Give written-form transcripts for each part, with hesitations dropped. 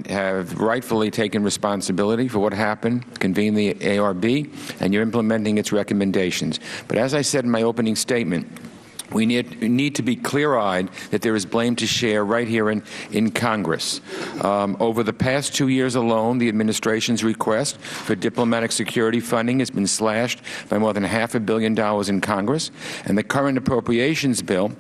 have rightfully taken responsibility for what happened, convened the ARB, and you're implementing its recommendations. But as I said in my opening statement, we need to be clear-eyed that there is blame to share right here in Congress. Over the past 2 years alone, the administration's request for diplomatic security funding has been slashed by more than $500 million in Congress, and the current appropriations bill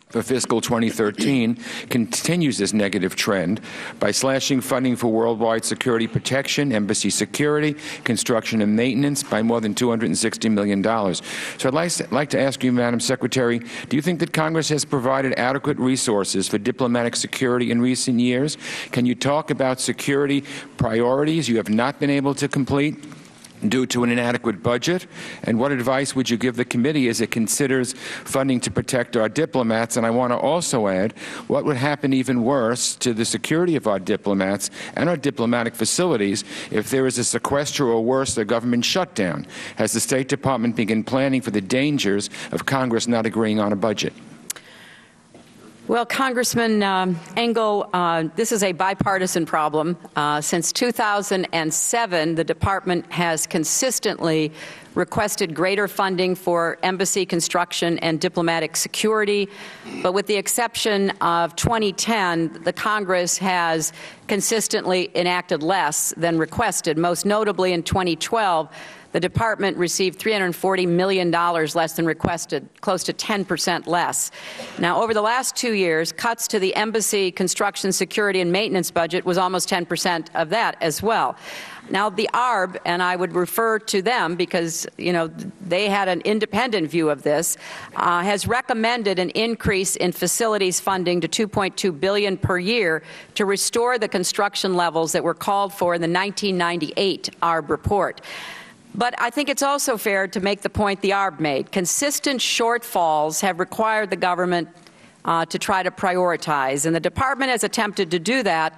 for fiscal 2013 continues this negative trend by slashing funding for worldwide security protection, embassy security, construction and maintenance by more than $260 million. So I'd like to ask you, Madam Secretary, do you think that Congress has provided adequate resources for diplomatic security in recent years? Can you talk about security priorities you have not been able to complete due to an inadequate budget? And what advice would you give the committee as it considers funding to protect our diplomats? And I want to also add, what would happen even worse to the security of our diplomats and our diplomatic facilities if there is a sequester or worse, a government shutdown? Has the State Department begun planning for the dangers of Congress not agreeing on a budget? Well, Congressman Engel, this is a bipartisan problem. Since 2007, the Department has consistently requested greater funding for embassy construction and diplomatic security. But with the exception of 2010, the Congress has consistently enacted less than requested. Most notably in 2012, the Department received $340 million less than requested, close to 10% less. Now, over the last 2 years, cuts to the embassy construction, security, and maintenance budget was almost 10% of that as well. Now, the ARB, and I would refer to them because, you know, they had an independent view of this, has recommended an increase in facilities funding to $2.2 billion per year to restore the construction levels that were called for in the 1998 ARB report. But I think it's also fair to make the point the ARB made. Consistent shortfalls have required the government to try to prioritize, and the Department has attempted to do that.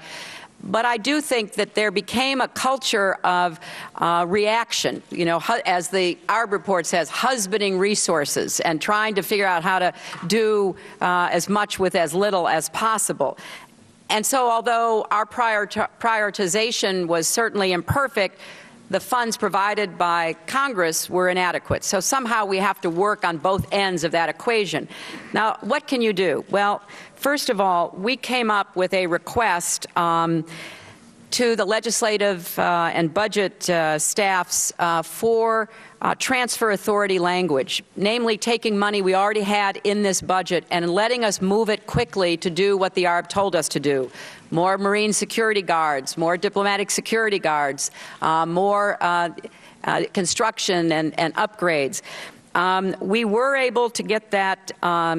But I do think that there became a culture of reaction, you know, as the ARB report says, husbanding resources and trying to figure out how to do as much with as little as possible. And so although our prioritization was certainly imperfect, the funds provided by Congress were inadequate. So somehow we have to work on both ends of that equation. Now, what can you do? Well, first of all, we came up with a request to the legislative and budget staffs for transfer authority language, namely taking money we already had in this budget and letting us move it quickly to do what the ARB told us to do. More Marine security guards, more diplomatic security guards, more construction and upgrades. We were able to get that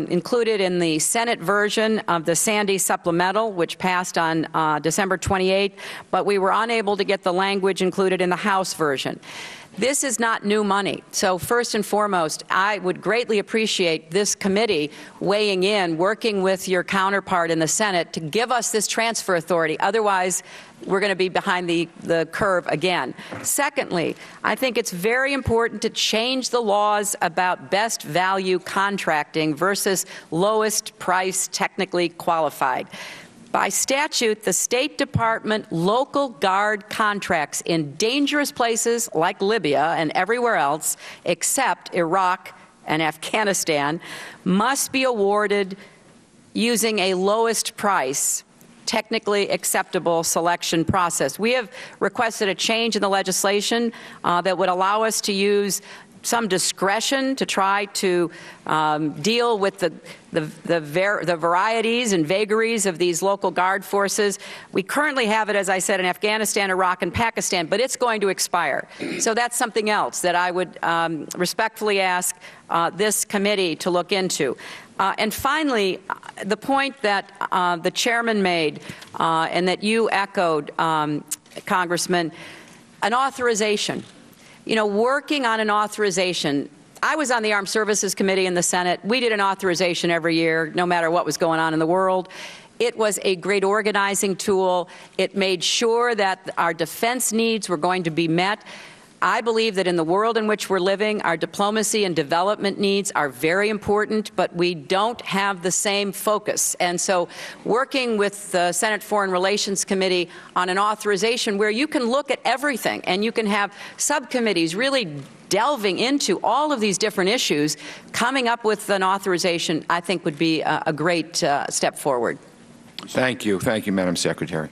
included in the Senate version of the Sandy supplemental, which passed on December 28th, but we were unable to get the language included in the House version. This is not new money. So first and foremost, I would greatly appreciate this committee weighing in, working with your counterpart in the Senate to give us this transfer authority. Otherwise, we're going to be behind the curve again. Secondly, I think it's very important to change the laws about best value contracting versus lowest price technically qualified. By statute, the State Department local guard contracts in dangerous places like Libya and everywhere else except Iraq and Afghanistan must be awarded using a lowest price, technically acceptable selection process. We have requested a change in the legislation that would allow us to use some discretion to try to deal with the varieties and vagaries of these local guard forces. We currently have it, as I said, in Afghanistan, Iraq, and Pakistan, but it's going to expire. So that's something else that I would respectfully ask this committee to look into. And finally, the point that the chairman made and that you echoed, Congressman, an authorization. You know, working on an authorization. I was on the Armed Services Committee in the Senate. We did an authorization every year, no matter what was going on in the world. It was a great organizing tool. It made sure that our defense needs were going to be met. I believe that in the world in which we're living, our diplomacy and development needs are very important, but we don't have the same focus. And so working with the Senate Foreign Relations Committee on an authorization where you can look at everything and you can have subcommittees really delving into all of these different issues, coming up with an authorization, I think, would be a great step forward. Thank you. Thank you, Madam Secretary.